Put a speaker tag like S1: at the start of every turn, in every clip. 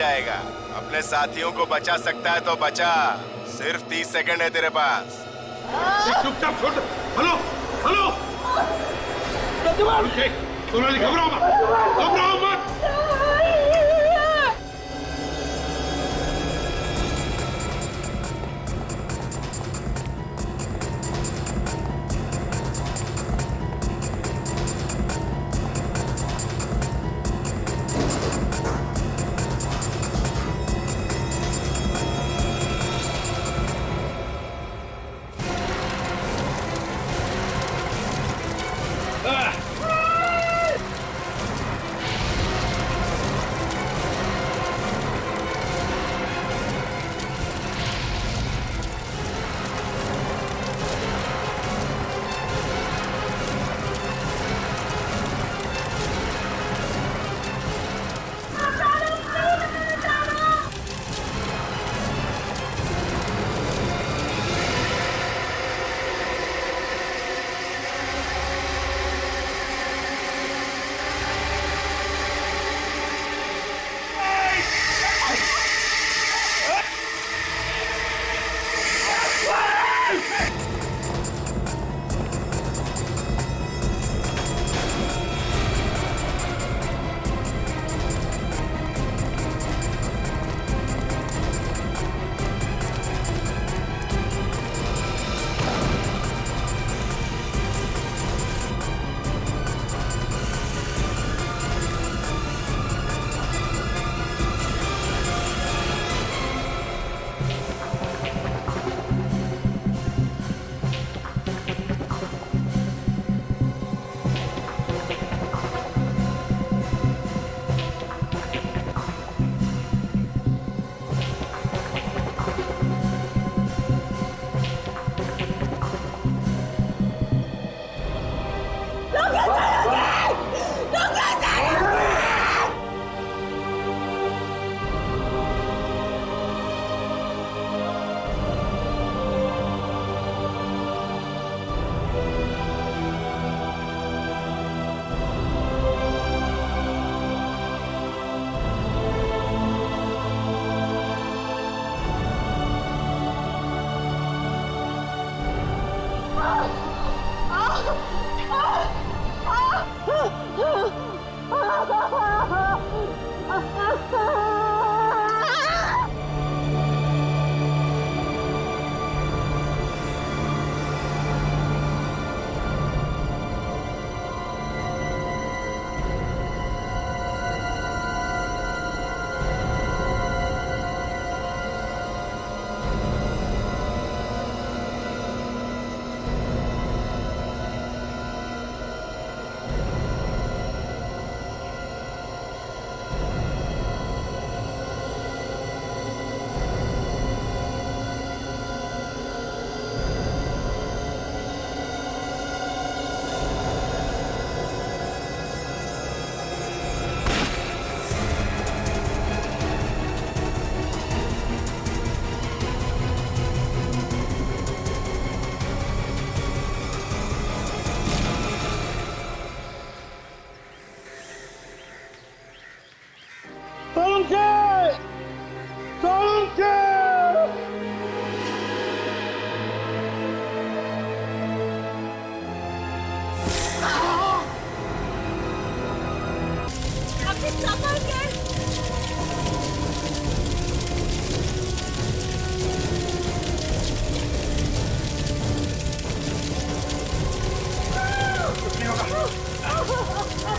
S1: जाएगा। अपने साथियों को बचा सकता है तो बचा। सिर्फ 30 सेकंड है तेरे पास।
S2: चुपचाप छोड़। हेलो हेलो, सोनाली घबराओ मत, घबराओ मत।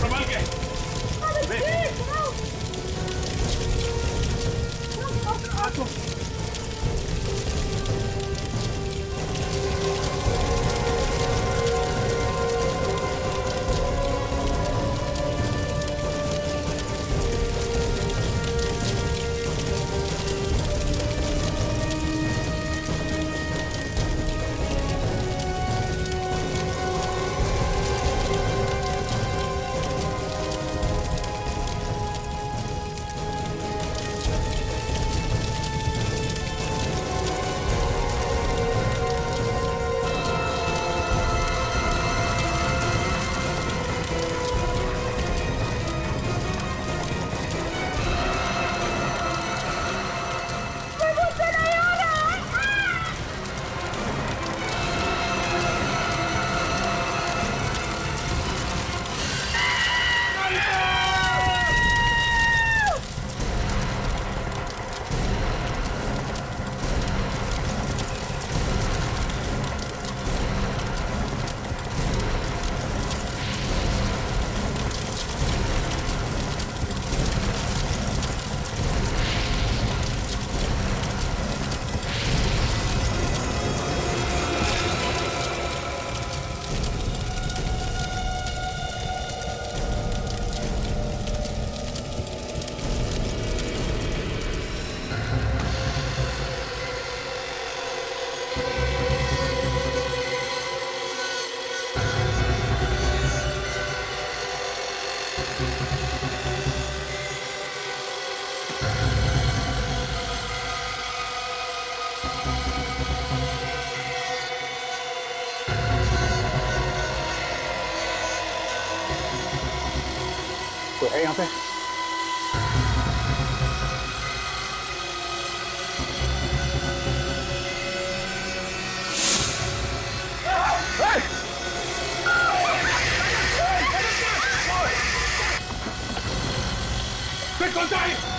S2: संभाल के
S3: आ तो यहाँ पे?
S2: कौन सा है?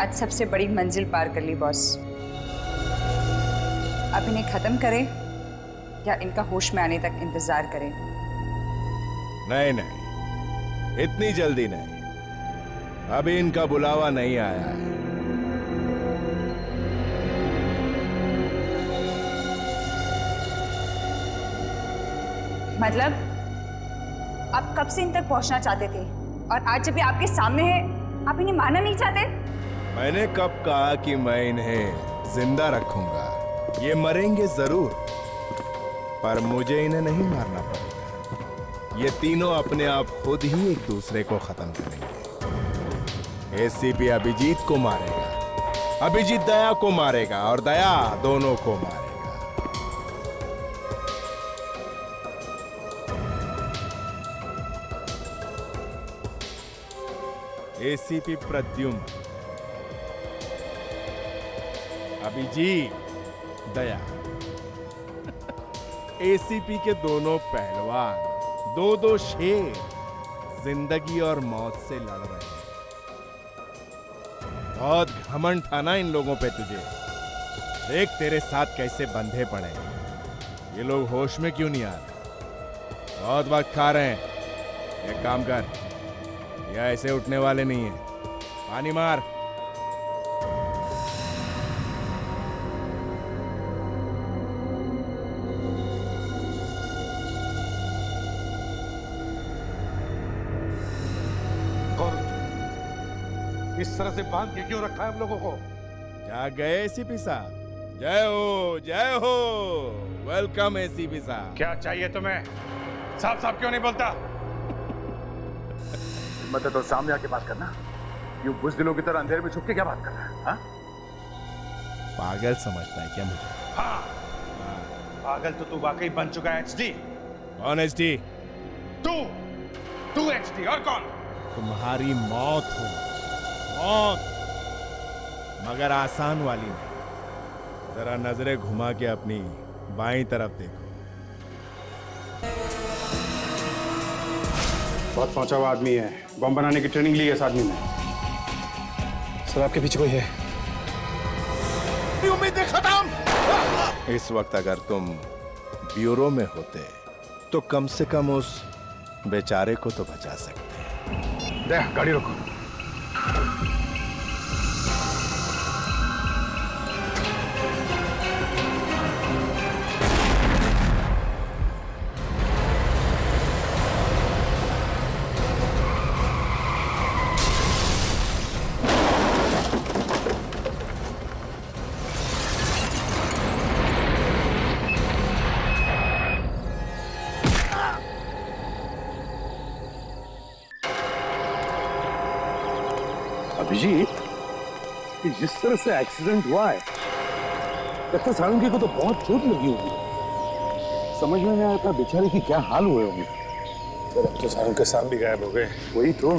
S4: आज सबसे बड़ी मंजिल पार कर ली बॉस। अब इन्हें खत्म करें या इनका होश में आने तक इंतजार करें?
S1: नहीं नहीं, इतनी जल्दी नहीं। अभी इनका बुलावा नहीं आया है।
S4: मतलब आप कब से इन तक पहुंचना चाहते थे और आज जब ये आपके सामने है आप इन्हें मारना नहीं चाहते?
S1: मैंने कब कहा कि मैं इन्हें जिंदा रखूंगा? ये मरेंगे जरूर, पर मुझे इन्हें नहीं मारना पड़ेगा। ये तीनों अपने आप खुद ही एक दूसरे को खत्म करेंगे। एसीपी अभिजीत को मारेगा, अभिजीत दया को मारेगा और दया दोनों को मारेगा। एसीपी प्रद्युम्न, अभिजीत, दया, एसीपी के दोनों पहलवान, दो शेर जिंदगी और मौत से लड़ रहे हैं। बहुत घमंड था ना इन लोगों पे तुझे। देख तेरे साथ कैसे बंधे पड़े। ये लोग होश में क्यों नहीं आ रहे? बहुत वक्त खा रहे हैं। एक काम कर, ये ऐसे उठने वाले नहीं है। पानी मार।
S2: इस तरह से बांध के क्यों रखा है हम लोगों को?
S1: क्या गए एसीपी साहब? जय हो, जय हो। वेलकम एसीपी साहब।
S2: क्या चाहिए तुम्हें? साफ साफ क्यों नहीं बोलता?
S3: मतलब तो सामने आके बात करना। यूं बुज़दिलों की तरह अंधेरे में छुप के क्या बात कर रहा है? हाँ?
S1: पागल समझता है क्या मुझे?
S2: हाँ, पागल तो तू वाकई बन चुका है एचडी।
S1: कौन एचडी?
S2: तू एचडी और कौन?
S1: तुम्हारी मौत हो, मौत, मगर आसान वाली नहीं। जरा नजरें घुमा के अपनी बाईं तरफ देखो।
S5: बहुत पहुंचा हुआ आदमी है। बम बनाने की ट्रेनिंग ली है इस आदमी ने।
S3: सर आपके पीछे कोई है?
S1: उम्मीदें खत्म। इस वक्त अगर तुम ब्यूरो में होते तो कम से कम उस बेचारे को तो बचा सकते।
S5: दे गाड़ी रोको।
S3: अभिजीत, जिस तरह से एक्सीडेंट हुआ है लगता है सारंगी को तो बहुत चोट लगी होगी। समझ में नहीं आता बेचारे की क्या हाल हुए होंगे।
S5: सर अब तो सारों के सांप भी गायब हो गए।
S3: वही तो।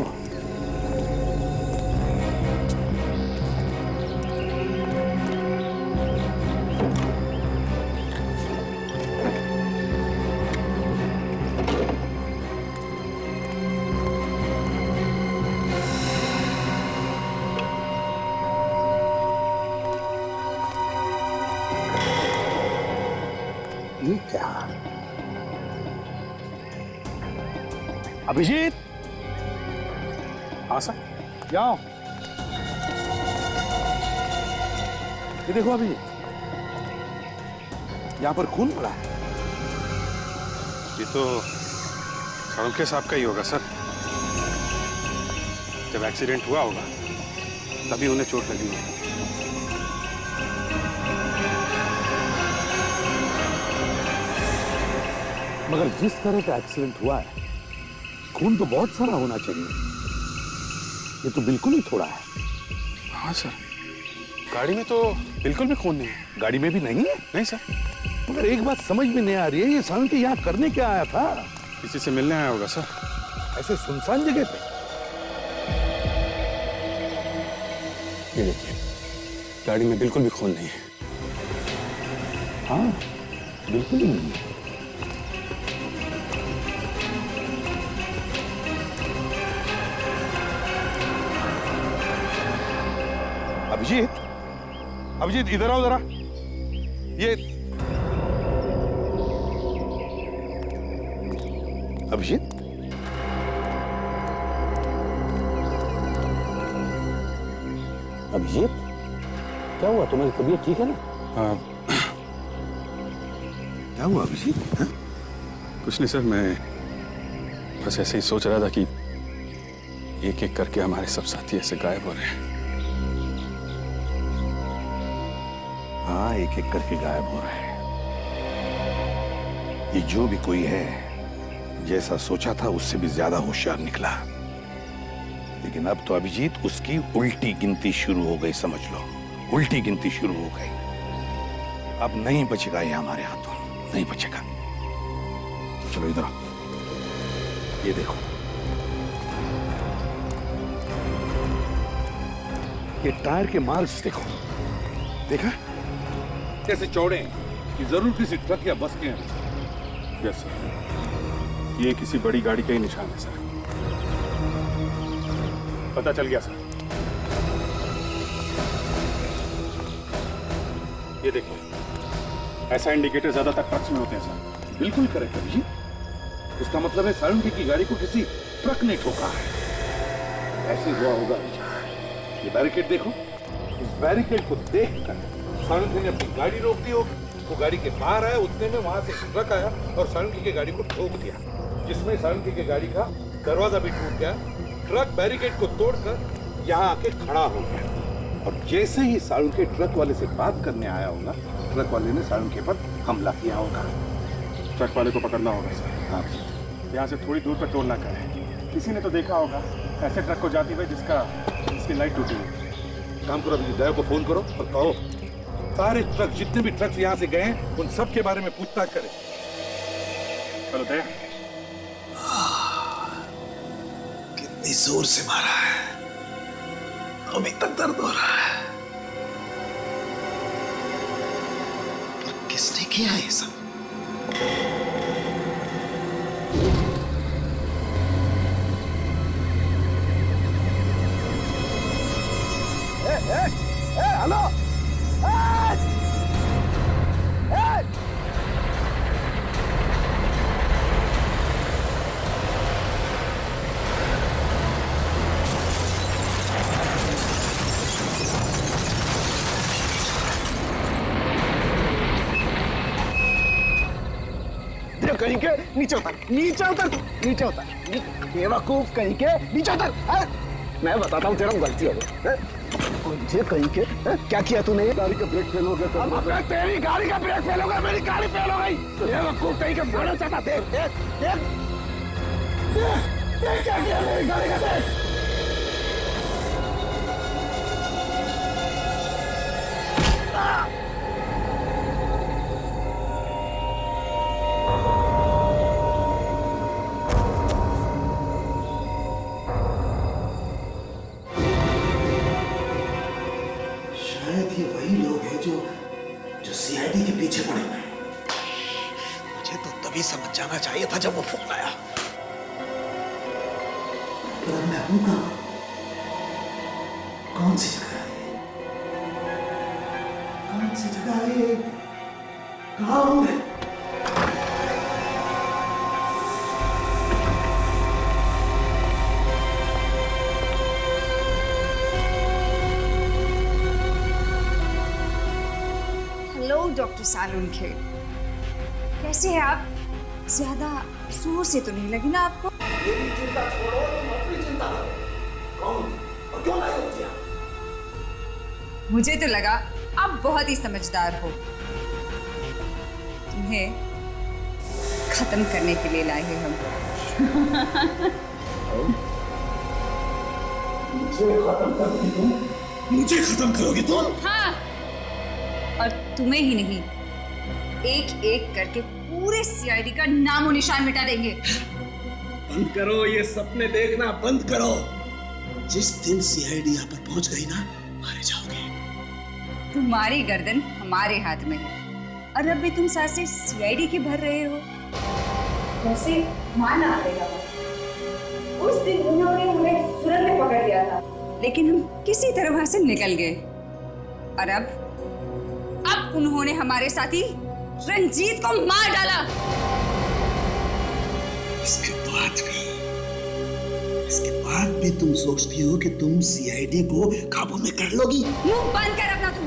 S3: ये क्या? अभिजीत,
S5: हाँ सर।
S3: जाओ। ये देखो अभिजीत, यहाँ पर खून पड़ा है।
S5: ये तो सारों के सांप का ही होगा सर। जब एक्सीडेंट हुआ होगा तभी उन्हें चोट लगी है।
S3: मगर जिस तरह का एक्सीडेंट हुआ है, खून तो बहुत सारा होना चाहिए। ये तो बिल्कुल ही थोड़ा है।
S5: हाँ सर, गाड़ी में तो बिल्कुल भी खून नहीं है।
S3: गाड़ी में भी नहीं है?
S5: नहीं सर।
S3: मगर एक बात समझ में नहीं आ रही है, ये सालुंके यहाँ करने क्या आया था?
S5: किसी से मिलने आया होगा सर।
S3: ऐसे सुनसान जगह पे?
S5: ये देखिए, गाड़ी में बिल्कुल भी खून नहीं है।
S3: हाँ, बिल्कुल ही नहीं है। अभिजीत, अभिजीत इधर आओ जरा। ये अभिजीत, अभिजीत, क्या हुआ? तुम्हारी तबीयत ठीक है ना? क्या हुआ अभिजीत? हाँ?
S5: कुछ नहीं सर, मैं बस ऐसे ही सोच रहा था कि एक एक करके हमारे सब साथी ऐसे गायब हो रहे हैं।
S3: हाँ, एक एक करके गायब हो रहे हैं। ये जो भी कोई है, जैसा सोचा था उससे भी ज्यादा होशियार निकला। लेकिन अब तो अभिजीत उसकी उल्टी गिनती शुरू हो गई, समझ लो। उल्टी गिनती शुरू हो गई। अब नहीं बचेगा ये हमारे हाथों, नहीं बचेगा। चलो इधर आओ। ये देखो, ये टायर के मार्क्स देखो। देखा कैसे चौड़े हैं कि जरूर किसी ट्रक या बस के हैं।
S5: यस सर, ये किसी बड़ी गाड़ी का ही निशान है सर। पता चल गया सर। ये देखिए, ऐसा इंडिकेटर ज्यादातर ट्रक्स में होते हैं सर।
S3: बिल्कुल करेक्ट है जी। इसका मतलब है सालुंके की गाड़ी को किसी ट्रक ने ठोका है। ऐसे हुआ होगा। ये बैरिकेड देखो। इस बैरिकेड को देखकर सालुंके ने अपनी गाड़ी रोक दी होगी। वो गाड़ी के बाहर आया, उतने में वहां से एक ट्रक आया और सालुंके की गाड़ी को ठोक दिया, जिसमें सालुंके की गाड़ी का दरवाजा भी टूट गया। ट्रक बैरिकेड को तोड़कर यहाँ आके खड़ा हो गया और जैसे ही सालुंके ट्रक वाले से बात करने आया होगा, ट्रक वाले ने सालुंके पर हमला किया होगा।
S5: ट्रक वाले को पकड़ना होगा सर।
S3: हाँ,
S5: यहाँ से थोड़ी दूर पर टोल नाका है। किसी ने तो देखा होगा ऐसे ट्रक को जाते हुए जिसकी लाइट टूटी हुई।
S3: काम करो, अभी दया को फोन करो और कहो सारे ट्रक, जितने भी ट्रक यहाँ से गए हैं, उन सब के बारे में पूछताछ करें।
S5: चलो दया।
S6: कितनी जोर से मारा है, अभी तक दर्द हो रहा है। पर किसने किया ये सब?
S3: हेलो,
S6: कहीं के नीचे उतर, नीचे उतर, नीचे उतर। बेवकूफ कहीं के नीचे उतर। मैं बताता हूँ तेरा गलती हो गई। मुझे कहीं के क्या किया तूने?
S3: गाड़ी का ब्रेक फेल हो गया।
S6: तेरी गाड़ी का ब्रेक फेल हो गया, मेरी गाड़ी फेल हो गई। बेवकूफ कहीं के बड़ा चाहता। देख देख देख देख क्या किया मेरी गाड़ी का। देख चाहिए था जब वो फोन आया। पर अब मैं हूं कहां? कौन सी जगह है? कौन सी जगह है? कहां हूं मैं?
S4: हेलो डॉक्टर सालुनखेड़, कैसे हैं आप? ज्यादा जोर से तो नहीं लगी ना आपको?
S6: मेरी चिंता छोड़ो, तुम अपनी चिंता करो। कौन और क्यों लाए हो मुझे?
S4: मुझे तो लगा आप बहुत ही समझदार हो। तुम्हें खत्म करने के लिए लाए हैं हम।
S6: मुझे खत्म करोगी तुम? मुझे खत्म करोगी तुम?
S4: हाँ, और तुम्हें ही नहीं, एक एक करके पूरे सीआईडी का नामो निशान मिटा देंगे।
S6: बंद करो ये सपने देखना, बंद करो। जिस दिन सीआईडी यहाँ पर पहुंच गई ना, मारे जाओगे।
S4: तुम्हारी गर्दन हमारे हाथ में है और अब भी तुम सांसें सीआईडी की भर रहे हो। वैसे मानना पड़ेगा, उस दिन उन्होंने हमें सुरंग में पकड़ लिया था, लेकिन हम किसी तरह वहां से निकल गए। और अब उन्होंने हमारे साथी रंजीत को मार डाला।
S6: इसके बाद भी तुम सोचती हो कि तुम सीआईडी को काबू में कर लोगी?
S4: मुंह बंद कर अपना तुम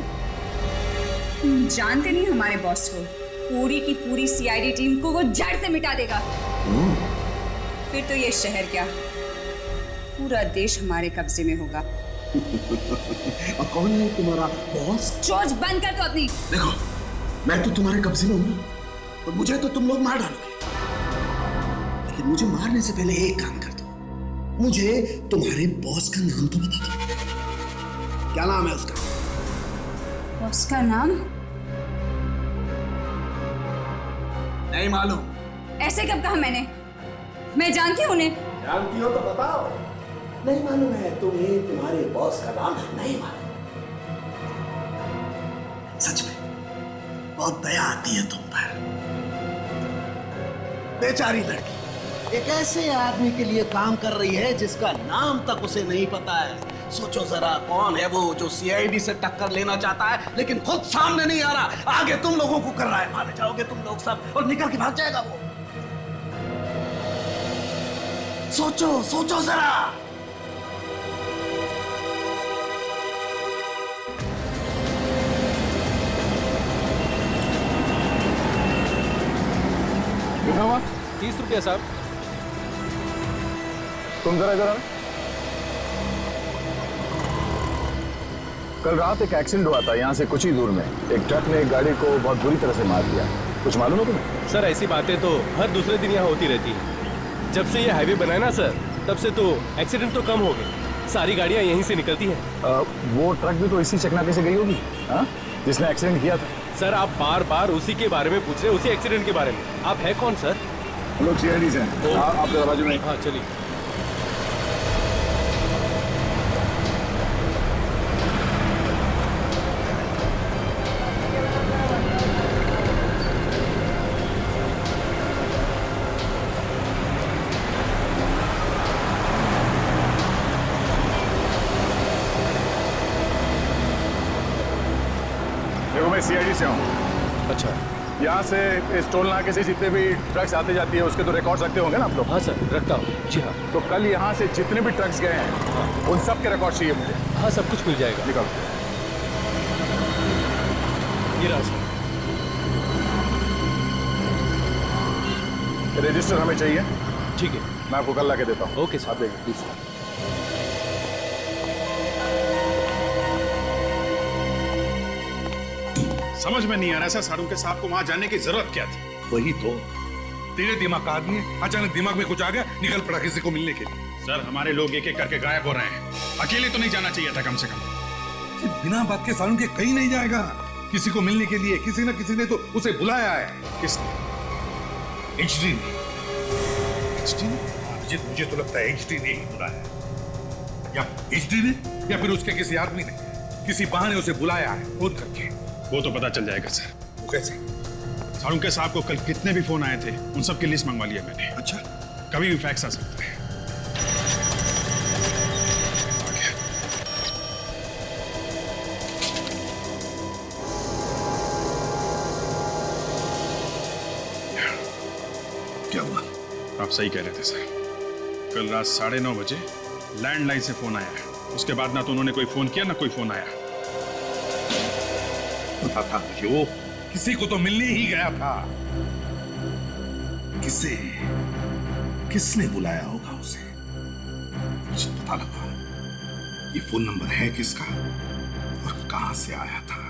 S4: जानते नहीं हमारे बॉस को, पूरी की पूरी सीआईडी टीम को वो जड़ से मिटा देगा। फिर तो ये शहर क्या, पूरा देश हमारे कब्जे में होगा।
S6: और कौन है तुम्हारा बॉस?
S4: चोच बंद कर दो अपनी।
S6: देखो, मैं तो तुम्हारे कब्जे में हूँ और मुझे तो तुम लोग मार डालोगे, लेकिन मुझे मारने से पहले एक काम कर दो, मुझे तुम्हारे बॉस का नाम तो बता दो। क्या नाम है उसका?
S4: बॉस का नाम
S6: नहीं मालूम।
S4: ऐसे कब कहा मैंने? मैं जानती हूँ उन्हें।
S6: जानती हो तो बताओ। नहीं मालूम है तुम्हें तुम्हारे बॉस का नाम? नहीं मालूम। सच में बहुत दया आती है तुम पर। बेचारी लड़की एक ऐसे आदमी के लिए काम कर रही है जिसका नाम तक उसे नहीं पता है। सोचो जरा, कौन है वो जो सीआईडी से टक्कर लेना चाहता है लेकिन खुद सामने नहीं आ रहा, आगे तुम लोगों को कर रहा है। मारे जाओगे तुम लोग सब और निकल के भाग जाएगा वो। सोचो सोचो जरा।
S5: कितना हुआ? 30 रुपया साहब। तुम जरा इधर आओ। कल रात एक एक्सीडेंट हुआ था यहाँ से कुछ ही दूर में। एक ट्रक ने एक गाड़ी को बहुत बुरी तरह से मार दिया। कुछ मालूम है तुम्हें?
S7: सर ऐसी बातें तो हर दूसरे दिन यहाँ होती रहती है। जब से ये हाईवे बनाया ना सर, तब से तो एक्सीडेंट तो कम हो गए। सारी गाड़ियाँ यहीं से निकलती हैं।
S5: वो ट्रक भी तो इसी चकनाके से गई होगी, हाँ, जिसने एक्सीडेंट किया था।
S7: सर आप बार बार उसी के बारे में पूछ रहे हैं, उसी एक्सीडेंट के बारे में। आप है कौन सर?
S5: हम लोग सीआईडी से हैं। आप जरा बाजू में।
S7: हाँ चलिए।
S5: देखो मैं सीआईडी से हूँ।
S7: अच्छा,
S5: यहाँ से इस टोल नाके से जितने भी ट्रक्स आते जाती है उसके तो रिकॉर्ड रखते होंगे ना आप लोग?
S7: हाँ सर रखता हूँ। जी हाँ।
S5: तो कल यहाँ से जितने भी ट्रक्स गए हैं उन सब के रिकॉर्ड चाहिए मुझे।
S7: हाँ सब कुछ मिल जाएगा।
S5: निकालो।
S7: ये रहा सर।
S5: रजिस्टर हमें चाहिए।
S7: ठीक है,
S5: मैं आपको कल ला के देता हूँ।
S7: Okay sir.
S5: आप देखिए प्लीज।
S3: समझ में नहीं आ रहा सर, सारुण के साहब को वहां जाने की जरूरत क्या थी?
S8: वही तो, तेरे दिमाग का आदमी है, अचानक दिमाग में कुछ आ गया, निकल पड़ा किसी को मिलने के लिए।
S3: सर हमारे लोग एक एक करके गायब हो रहे हैं, अकेले तो नहीं जाना चाहिए था कम से कम।
S8: सिर्फ बिना बात के सारुण के कहीं नहीं जाएगा। किसी को मिलने के लिए किसी न किसी ने तो उसे बुलाया है।
S3: किसने?
S8: एचडी ने।
S3: एचडी ने?
S8: मुझे तो लगता है एचडी ने ही बुलाया, या एचडी ने या फिर उसके किसी आदमी ने किसी बहाने उसे बुलाया है फोन करके।
S3: वो तो पता चल जाएगा सर।
S8: वो कैसे?
S9: साळुंके साहब को कल कितने भी फोन आए थे उन सब की लिस्ट मंगवा लिया मैंने।
S8: अच्छा,
S9: कभी भी फैक्स आ सकता है।
S8: क्या हुआ?
S9: आप सही कह रहे थे सर। कल रात 9:30 बजे लैंडलाइन से फोन आया है। उसके बाद ना तो उन्होंने कोई फोन किया ना कोई फोन आया।
S8: पता था कि वो किसी को तो मिलने ही गया था। किसने बुलाया होगा उसे? मुझे पता लगा ये फोन नंबर है किसका और कहां से आया था।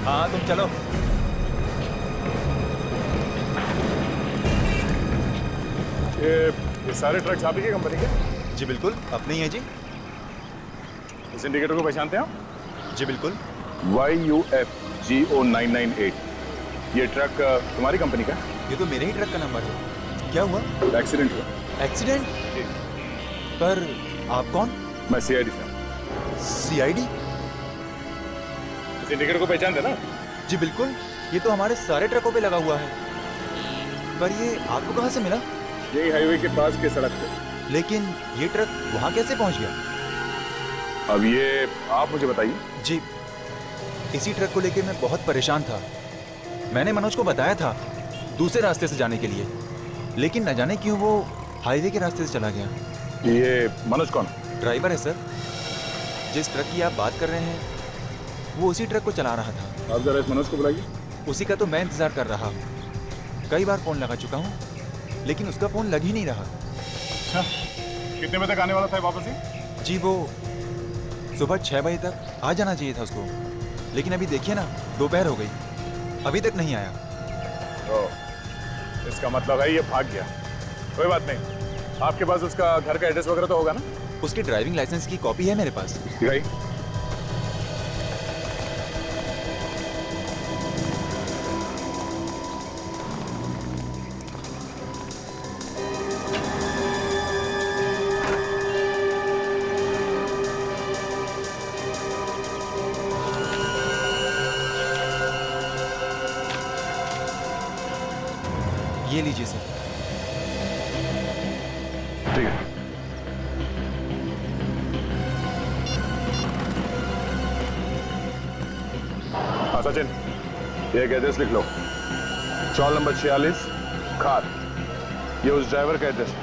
S7: हाँ तुम चलो।
S9: ये सारे ट्रक्स आप ही की कंपनी के?
S7: जी बिल्कुल, अपने ही है जी।
S9: इस इंडिकेटर को पहचानते हैं आप?
S7: जी बिल्कुल।
S9: YUFGO998। ये ट्रक तुम्हारी कंपनी का?
S7: ये तो मेरे ही ट्रक का नंबर है। क्या हुआ?
S9: एक्सीडेंट हुआ।
S7: एक्सीडेंट? पर आप कौन?
S9: मैं CID से।
S7: CID?
S9: इस इंडिकेटर को पहचानते ना?
S7: जी बिल्कुल, ये तो हमारे सारे ट्रकों पे लगा हुआ है। पर ये आपको कहाँ से मिला?
S9: यही हाईवे के पास के सड़क पे।
S7: लेकिन ये ट्रक वहाँ कैसे पहुँच गया?
S9: अब ये आप मुझे बताइए।
S7: जी, इसी ट्रक को लेकर मैं बहुत परेशान था। मैंने मनोज को बताया था दूसरे रास्ते से जाने के लिए, लेकिन न जाने क्यों वो हाईवे के रास्ते से चला गया।
S9: ये मनोज कौन?
S7: ड्राइवर है सर। जिस ट्रक की आप बात कर रहे हैं वो उसी ट्रक को चला रहा था।
S9: आप जरा इस मनोज को बुलाइए।
S7: उसी का तो मैं इंतजार कर रहा हूँ। कई बार फोन लगा चुका हूँ लेकिन उसका फोन लग ही नहीं रहा।
S9: अच्छा, कितने बजे तक आने वाला था वापस?
S7: जी वो सुबह 6 बजे तक आ जाना चाहिए था उसको, लेकिन अभी देखिए ना, दोपहर हो गई, अभी तक नहीं आया।
S9: इसका मतलब है ये भाग गया। कोई बात नहीं, आपके पास उसका घर का एड्रेस वगैरह तो होगा ना?
S7: उसके ड्राइविंग लाइसेंस की कॉपी है मेरे पास।
S9: दिखाइए।
S7: ये लीजिए सर।
S9: ठीक है। हाँ सचिन, ये एक एड्रेस लिख लो। चौल नंबर 46 खार। ये उस ड्राइवर का एड्रेस है।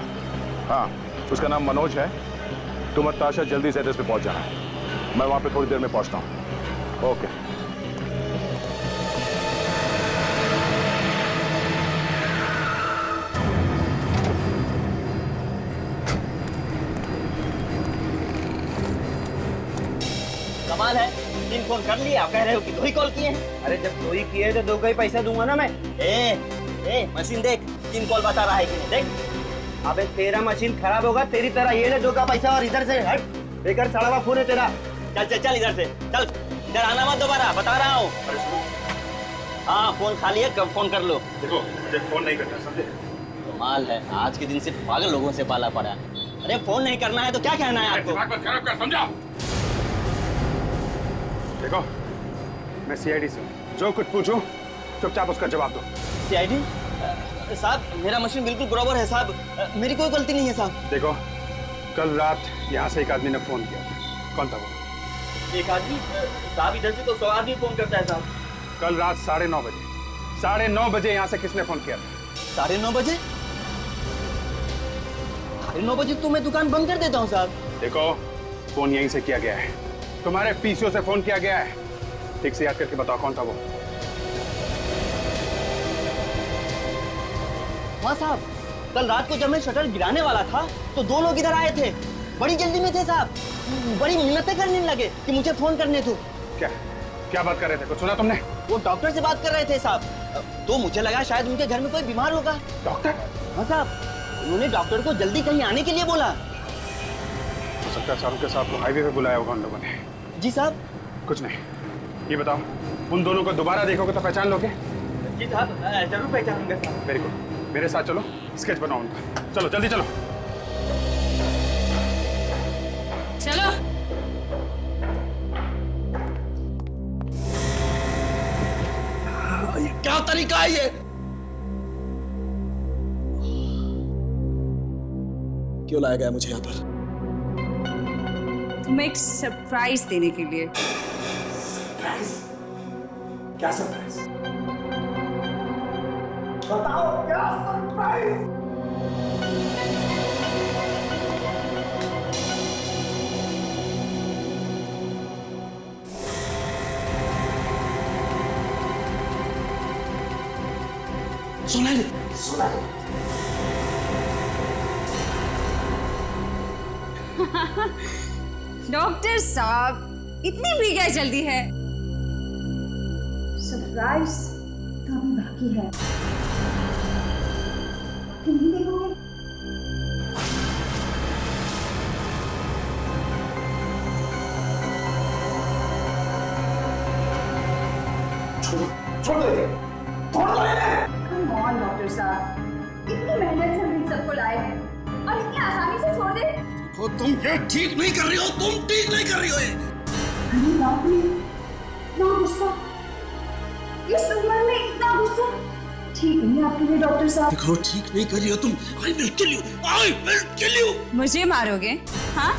S9: हाँ, उसका नाम मनोज है। तुम और ताशा जल्दी इस एड्रेस पे पहुंच जाना। मैं वहां पे थोड़ी देर में पहुंचता हूँ। ओके।
S10: कमाल है, 3 फोन कर लिए, आप कह रहे हो कि 2 ही कॉल किए हैं। अरे जब 2 ही किए तो 2 का ही पैसा दूंगा ना मैं। ए मशीन देख, 3 कॉल बता रहा है कि नहीं, देख। अबे तेरा मशीन खराब होगा, तेरी तरह ये ले 2 का पैसा और इधर से हट। बेकार साड़ा फोन है तेरा। चल चल चल इधर से, चल इधर आना मत दोबारा, बता रहा हूँ। हाँ फोन खाली है, कब फोन कर लो।
S9: देखो, मुझे फोन नहीं करना, समझे?
S10: कमाल है, आज के दिन सिर्फ पागल लोगों से पाला पड़ा। अरे फोन नहीं करना है तो क्या कहना है आपको?
S9: खराब कर, समझा? देखो, मैं CID से हूँ। जो कुछ पूछूं चुपचाप उसका जवाब दो।
S10: सीआईडी साहब, मेरा मशीन बिल्कुल बराबर है साहब, मेरी कोई गलती नहीं है साहब।
S9: देखो, कल रात यहाँ से एक आदमी ने फोन किया था। कौन था वो?
S10: एक आदमी साहब, इधर से तो 100 आदमी फोन करता है साहब।
S9: कल रात 9:30 बजे, 9:30 बजे यहाँ से किसने फोन किया था?
S10: 9:30 बजे? 9:30 बजे तो मैं दुकान बंद कर देता हूँ साहब।
S9: देखो, फोन यहीं से किया गया है, तुम्हारे पीसीओ से फोन किया गया है। ठीक से याद करके बताओ कौन था वो।
S10: हाँ साहब, कल रात को जब मैं शटर गिराने वाला था तो 2 लोग इधर आए थे, बड़ी जल्दी में थे साहब, बड़ी मिन्नतें करने लगे कि मुझे फोन करने दो।
S9: क्या बात कर रहे थे? कुछ सुना तुमने?
S10: वो डॉक्टर से बात कर रहे थे साहब, तो मुझे लगा शायद उनके घर में कोई बीमार होगा।
S9: डॉक्टर?
S10: हाँ साहब, उन्होंने डॉक्टर को जल्दी कहीं आने के लिए बोला।
S9: हो सकता है शाहरुख के साहब को हाईवे पे बुलाया होगा उन लोगों ने।
S10: जी साहब।
S9: कुछ नहीं, ये बताओ, उन दोनों को दोबारा देखोगे तो पहचान लोगे?
S10: जी साहब, जरूर पहचानूंगा साहब।
S9: वेरी गुड, मेरे साथ चलो, स्केच बनाओ उनका। चलो जल्दी चलो।
S4: चलो।
S6: क्या तरीका है ये? क्यों लाया गया मुझे यहाँ पर?
S4: तुम्हें एक सरप्राइज देने के लिए।
S6: सरप्राइज? क्या सरप्राइज? बताओ क्या सरप्राइज? सुना
S4: डॉक्टर साहब, इतनी भी क्या जल्दी है? सरप्राइज तो अभी बाकी है। तुम नहीं देखोगे?
S6: छोड़ दो,
S4: Come on, डॉक्टर साहब, इतनी मेहनत से हम इन सबको लाए हैं और इतनी आसानी से छोड़ दे?
S6: देखो, तुम ये ठीक नहीं कर रही हो, तुम ठीक नहीं कर रही हो ये।
S4: अरे बाप रे, इतना गुस्सा, इस उम्र में इतना गुस्सा ठीक नहीं आपके लिए डॉक्टर साहब।
S6: देखो, ठीक नहीं कर रही हो तुम। I will kill you, I will kill you।
S4: मुझे मारोगे? हाँ?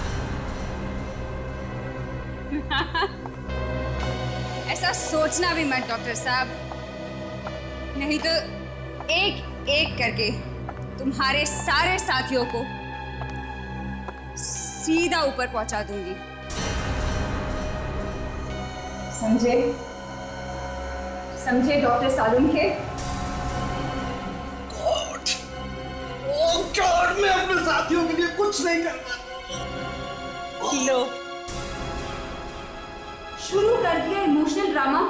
S4: ऐसा सोचना भी मत डॉक्टर साहब, नहीं तो एक एक करके तुम्हारे सारे साथियों को सीधा ऊपर पहुंचा दूंगी। समझे? समझे डॉक्टर सालुंखे?
S6: गॉड, ओह गॉड, मैं अपने साथियों के लिए कुछ नहीं करता।
S4: लो, शुरू कर दिया इमोशनल ड्रामा।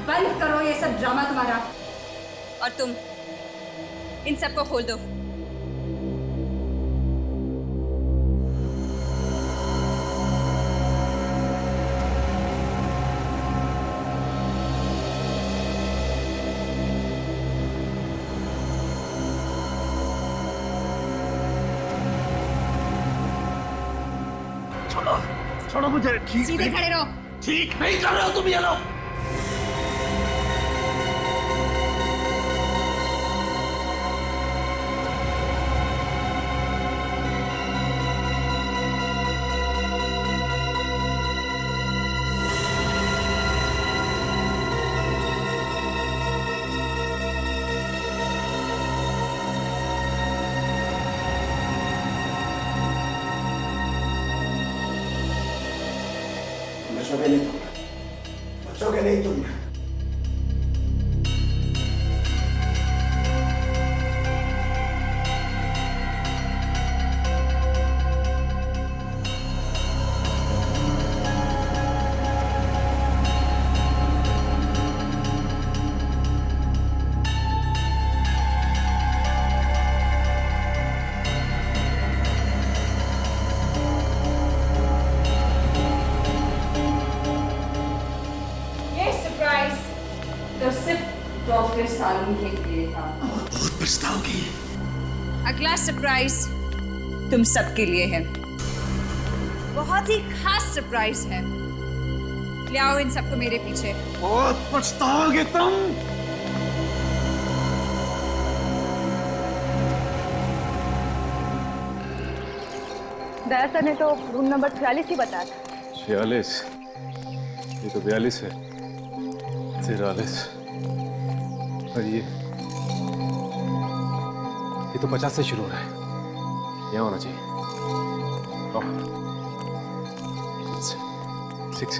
S4: बंद करो ये सब ड्रामा तुम्हारा, और तुम इन सबको खोल दो।
S6: छोड़ो मुझे। ठीक
S4: सीधे
S6: नहीं,
S4: खड़े रहो।
S6: ठीक नहीं कर रहे हो तुम ये लोग। बचोगे नहीं तुम।
S4: तो सिर्फ डॉक्टर सालुंखे के लिए था।
S6: बहुत पछताओगी।
S4: अगला सरप्राइज तुम सबके लिए है। बहुत ही खास सरप्राइज है। ले आओ इन सबको मेरे पीछे।
S6: बहुत पछताओगे तुम।
S11: दया सर ने तो रूम नंबर 46 ही बताया था।
S5: 46? ये तो 42 है। 43 और ये तो 50 से शुरू हो रहा है। यहाँ होना चाहिए। 6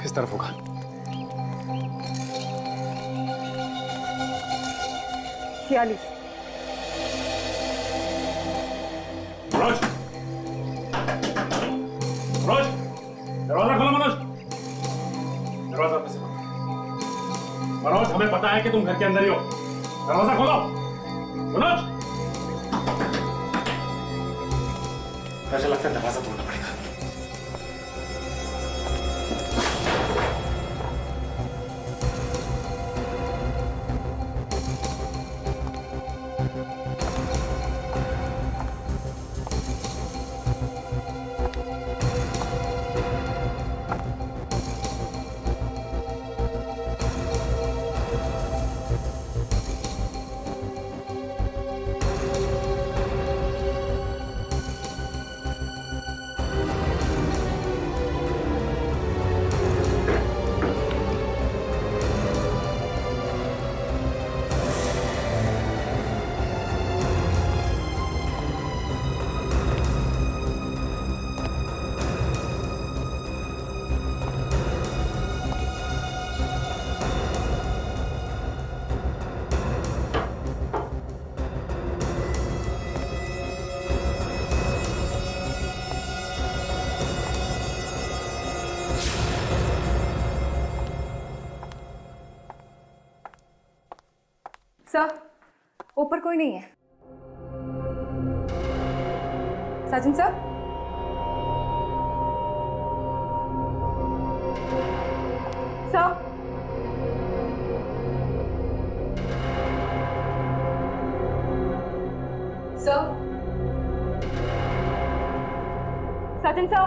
S5: इस तरफ होगा।
S11: 46।
S9: मनोज, मनोज, दरवाजा खोलो मनोज। दरवाजा कैसे खोलो? मनोज, हमें पता है कि तुम घर के अंदर ही हो। दरवाजा खोलो मनोज। मुझे लगता है दरवाजा तोड़ना पड़ेगा।
S11: सर, ऊपर कोई नहीं है। साजन सर? सर? सर? साजन सर?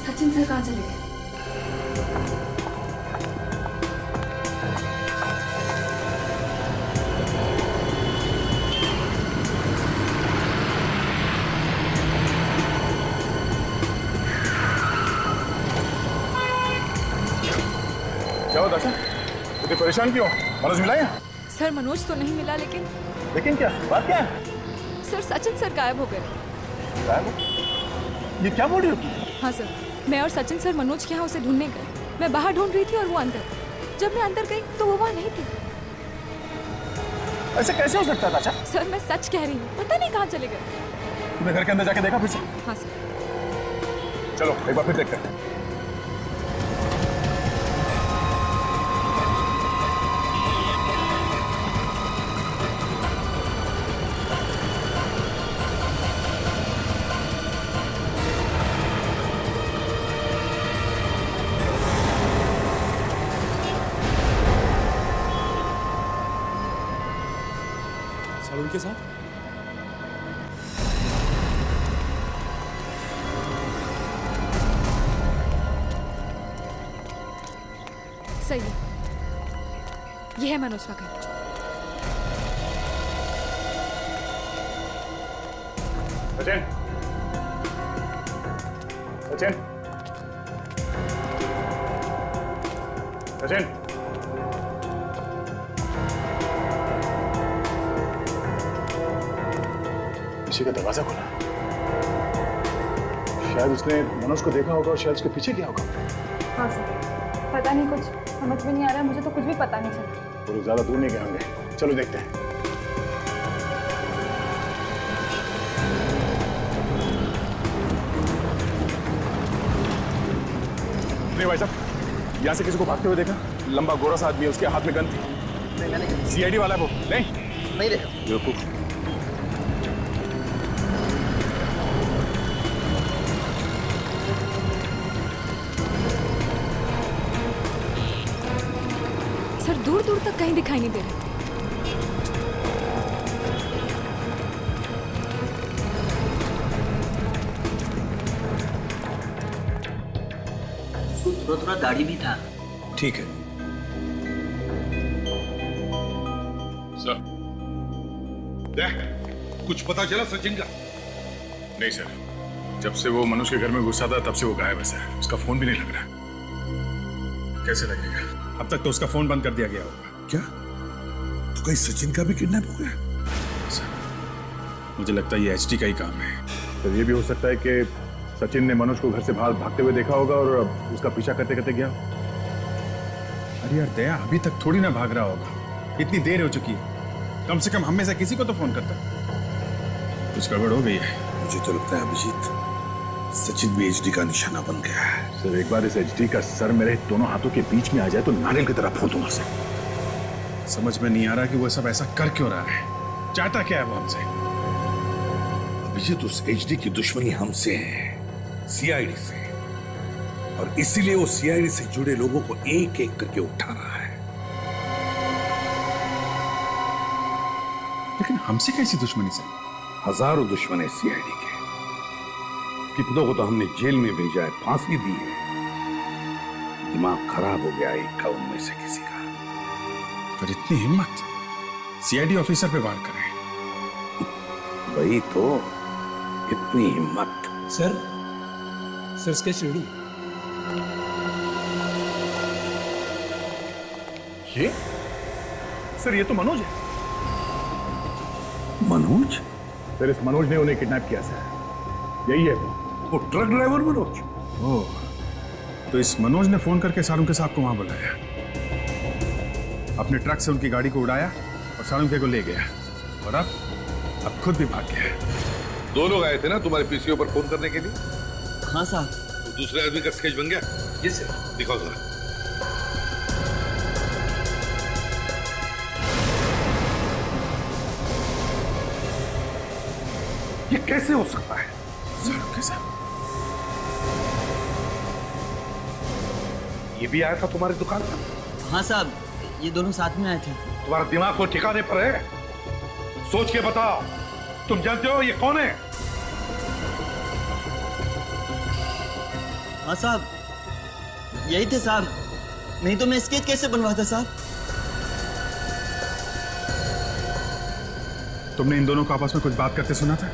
S11: सचिन सर कहाँ चले गए?
S9: क्या हुआ दर्शन? इतने परेशान क्यों? मनोज मिला है?
S11: सर मनोज तो नहीं मिला, लेकिन
S9: क्या बात क्या है?
S11: सर सचिन सर गायब हो गए।
S9: ये क्या बोल रही हो तुम?
S11: हाँ सर, मैं और सचिन सर मनोज के यहाँ उसे ढूंढने गए। मैं बाहर ढूंढ रही थी और वो अंदर। जब मैं अंदर गई तो वो वहाँ नहीं थी।
S9: ऐसे कैसे हो सकता था?
S11: सर मैं सच कह रही हूँ, पता नहीं कहाँ चले गए।
S9: तुमने घर के अंदर जाके देखा फिर से?
S11: हाँ सर।
S9: चलो एक बार फिर देखते हैं।
S5: सालून के साथ?
S11: सही है, ये है मनोज का घर।
S9: सचिन, सचिन, सचिन, किसी का दरवाजा खोला। शायद उसने मनोज को देखा होगा और शायद उसके पीछे गया होगा।
S11: हाँ सर, पता नहीं, कुछ समझ में नहीं आ रहा। मुझे तो कुछ भी पता नहीं चला।
S9: वो लोग ज्यादा दूर नहीं गए होंगे। चलो देखते हैं। नहीं भाई साहब, यहाँ से किसी को भागते हुए देखा? लंबा गोरा सा आदमी है, उसके हाथ में गन थी। नहीं, सीआईडी वाला है वो। नहीं देखा। बेवकूफ।
S11: दूर तक कहीं दिखाई नहीं दे रहे।
S10: थोड़ा थोड़ा दाढ़ी भी था।
S8: ठीक है
S9: सर।
S8: देख, कुछ पता चला सचिन का?
S9: नहीं सर, जब से वो मनोज के घर में घुसा था तब से वो गायब है सर। उसका फोन भी नहीं लग रहा। कैसे लगेगा? अब तक तो उसका फोन बंद कर दिया गया होगा।
S8: क्या तो कहीं सचिन का भी किडनैप हो गया?
S9: सर मुझे लगता है ये एचडी का ही काम है। तो ये भी हो सकता है कि सचिन ने मनोज को घर से बाहर भागते हुए देखा होगा और उसका पीछा करते करते गया। अरे यार दया अभी तक थोड़ी ना भाग रहा होगा, इतनी देर हो चुकी है। कम से कम हम में से किसी को तो फोन करता। कुछ गड़बड़ हो गई है।
S8: मुझे तो लगता है अभिजीत, सचिन भी एचडी का निशाना बन गया है।
S9: सर एक बार इस एचडी का सर मेरे दोनों हाथों के बीच में आ जाए तो नारियल की तरह फोड़ दूंगा सर। समझ में नहीं आ रहा कि वो सब ऐसा कर क्यों रहा है, चाहता क्या है वो हमसे।
S8: अभिजीत, उस एचडी की दुश्मनी हमसे है, सीआईडी से, और इसीलिए वो सीआईडी से जुड़े लोगों को एक एक करके उठा रहा है।
S9: लेकिन हमसे कैसी दुश्मनी सर?
S8: हजारों दुश्मन है सीआईडी के। कितनों को तो हमने जेल में भेजा है, फांसी दी है। दिमाग खराब हो गया एक का उनमें से किसी का।
S9: पर इतनी हिम्मत सीआईडी ऑफिसर पे वार कर रहे हैं।
S8: वही तो, इतनी हिम्मत।
S12: Sir sketch ready.
S9: ये सर, ये तो मनोज है।
S8: मनोज?
S9: सर इस मनोज ने उन्हें किडनैप किया सर। यही है
S8: वो ट्रक ड्राइवर मनोज।
S9: ओह, तो इस मनोज ने फोन करके सालुंके साहब को वहां बुलाया, अपने ट्रक से उनकी गाड़ी को उड़ाया और सालुंके को ले गया, और अब खुद भी भाग गया।
S8: दो लोग आए थे ना तुम्हारे पीसीओ पर फोन करने के लिए?
S10: हाँ साहब।
S8: तो दूसरे आदमी का स्केच बन गया?
S12: Yes sir.
S8: दिखाओ जरा। ये कैसे हो सकता है?
S9: सालुंके साहब,
S8: ये भी आया था तुम्हारी दुकान पर?
S10: हाँ साहब, ये दोनों साथ में आए थे।
S8: तुम्हारा दिमाग को ठिकाने पर है? सोच के बताओ, तुम जानते हो ये कौन है?
S10: हाँ साहब, यही थे साहब, नहीं तो मैं स्केच कैसे बनवाता साहब।
S9: तुमने इन दोनों को आपस में कुछ बात करते सुना था?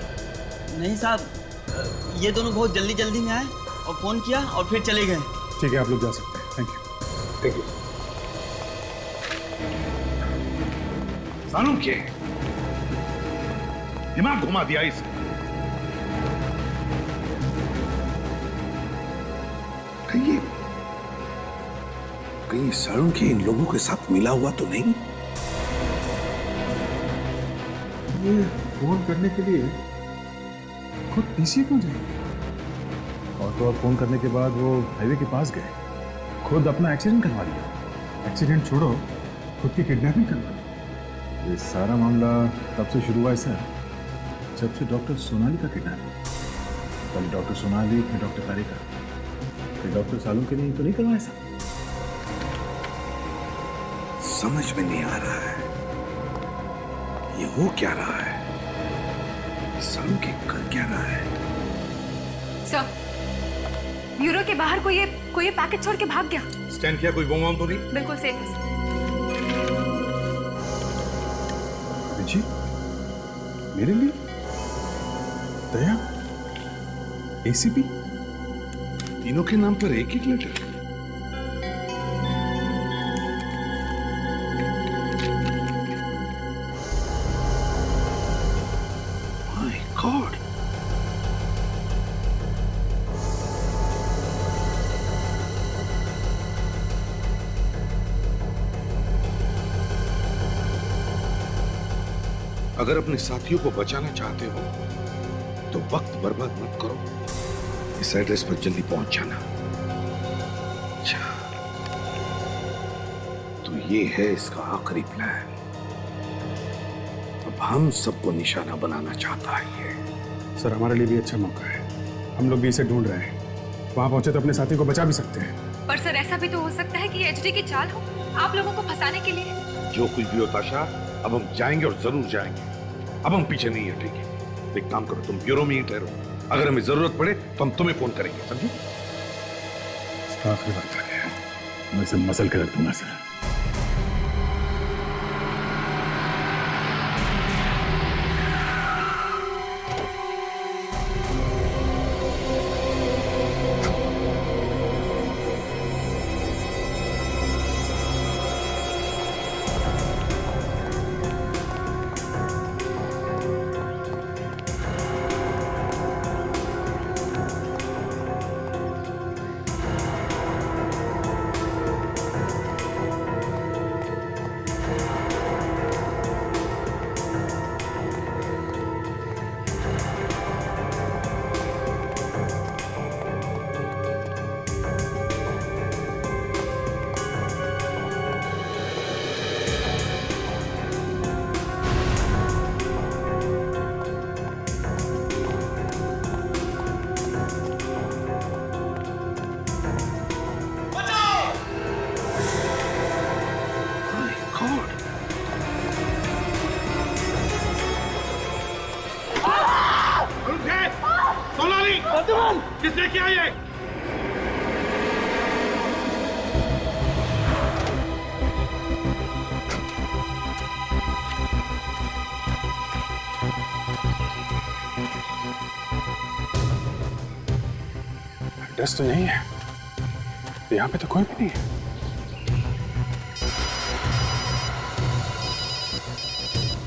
S10: नहीं साहब, ये दोनों बहुत जल्दी जल्दी में आए और फोन किया और फिर चले गए।
S9: ठीक है, आप लोग जा सकते हैं। Thank you.
S8: Thank you. Salunke, दिमाग घुमा दिया इसे। कहीं सालुंके इन लोगों के साथ मिला हुआ तो नहीं?
S9: ये फोन करने के लिए खुद पीसी क्यों जाए? और तो और फोन करने के बाद वो हाईवे के पास गए, खुद अपना एक्सीडेंट करवा लिया। एक्सीडेंट छोड़ो, खुद की किडनैपिंग करवा ली। ये सारा मामला तब से शुरू हुआ है सर, जब से डॉक्टर सोनाली का किडनैप हुआ। पहले डॉक्टर सोनाली, फिर डॉक्टर तारिका, फिर डॉक्टर सालुंके ने तो नहीं करवाया सर।
S8: समझ में नहीं आ रहा है ये हो क्या रहा है। सालुंके कर क्या रहा है?
S11: सर, ब्यूरो के बाहर कोई ये पैकेट छोड़ के भाग गया।
S8: स्टैंड किया? कोई बम तो नहीं?
S11: बिल्कुल सेफ है सर।
S9: जी, मेरे लिए दया, एसीपी,
S8: तीनों के नाम पर एक एक लेटर। माय गॉड, अगर अपने साथियों को बचाना चाहते हो तो वक्त बर्बाद मत करो, इस एड्रेस पर जल्दी पहुंच जाना। अच्छा, तो ये है इसका आखिरी प्लान। अब हम सबको निशाना बनाना चाहता है ये।
S9: सर हमारे लिए भी अच्छा मौका है, हम लोग भी इसे ढूंढ रहे हैं। वहां पहुंचे तो अपने साथी को बचा भी सकते हैं।
S11: पर सर ऐसा भी तो हो सकता है कि ये एचडी की चाल हो, आप लोगों को फंसाने के लिए।
S8: जो कुछ भी होता शाह, अब हम जाएंगे और जरूर जाएंगे। अब हम पीछे नहीं हटेंगे। एक काम करो, तुम ब्यूरो में ही ठहरो। अगर हमें जरूरत पड़े तो हम तुम्हें फोन करेंगे, समझी?
S5: आखिरी वक्त आ गया, मैं इसे मसल के रख दूंगा सर।
S3: किसने किया ये?
S5: एड्रेस तो यही है, यहाँ पे तो कोई भी नहीं है।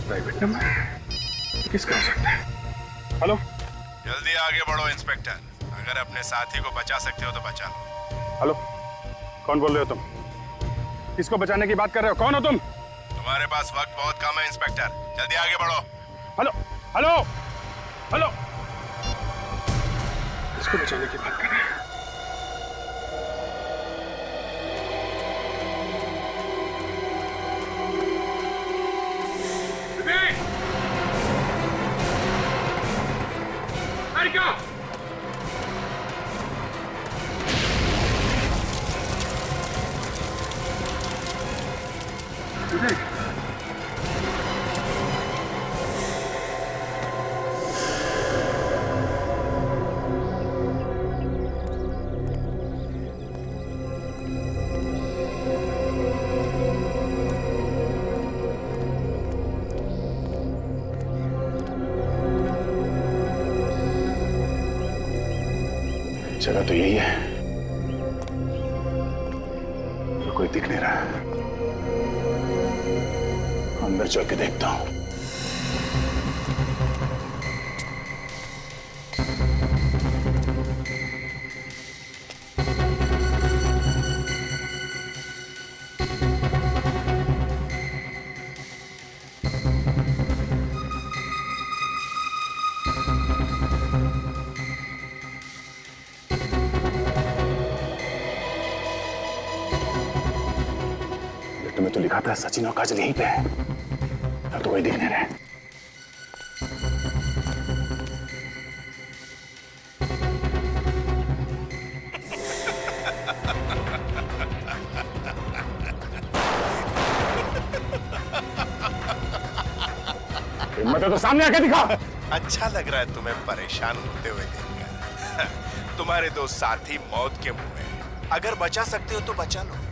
S5: प्राइवेट नंबर किसका हो सकता है? हेलो,
S1: जल्दी आगे बढ़ो इंस्पेक्टर। अगर अपने साथी को बचा सकते हो तो बचा लो।
S5: हेलो, कौन बोल रहे हो तुम? किसको बचाने की बात कर रहे हो? कौन हो तुम?
S1: तुम्हारे पास वक्त बहुत कम है इंस्पेक्टर, जल्दी आगे बढ़ो।
S5: हेलो हेलो हेलो, किसको बचाने की बात कर रहे हैं? जगह तो यही है, तो कोई दिख नहीं रहा। अंदर चल के देखता हूं। में तो लिखा था सचिन और काजल यहीं पे है, अब तो कोई दिख नहीं रहा है। हिम्मत है तो सामने आके दिखा।
S1: अच्छा लग रहा है तुम्हें परेशान होते हुए देखकर। तुम्हारे दो साथी मौत के मुंह में, अगर बचा सकते हो तो बचा लो।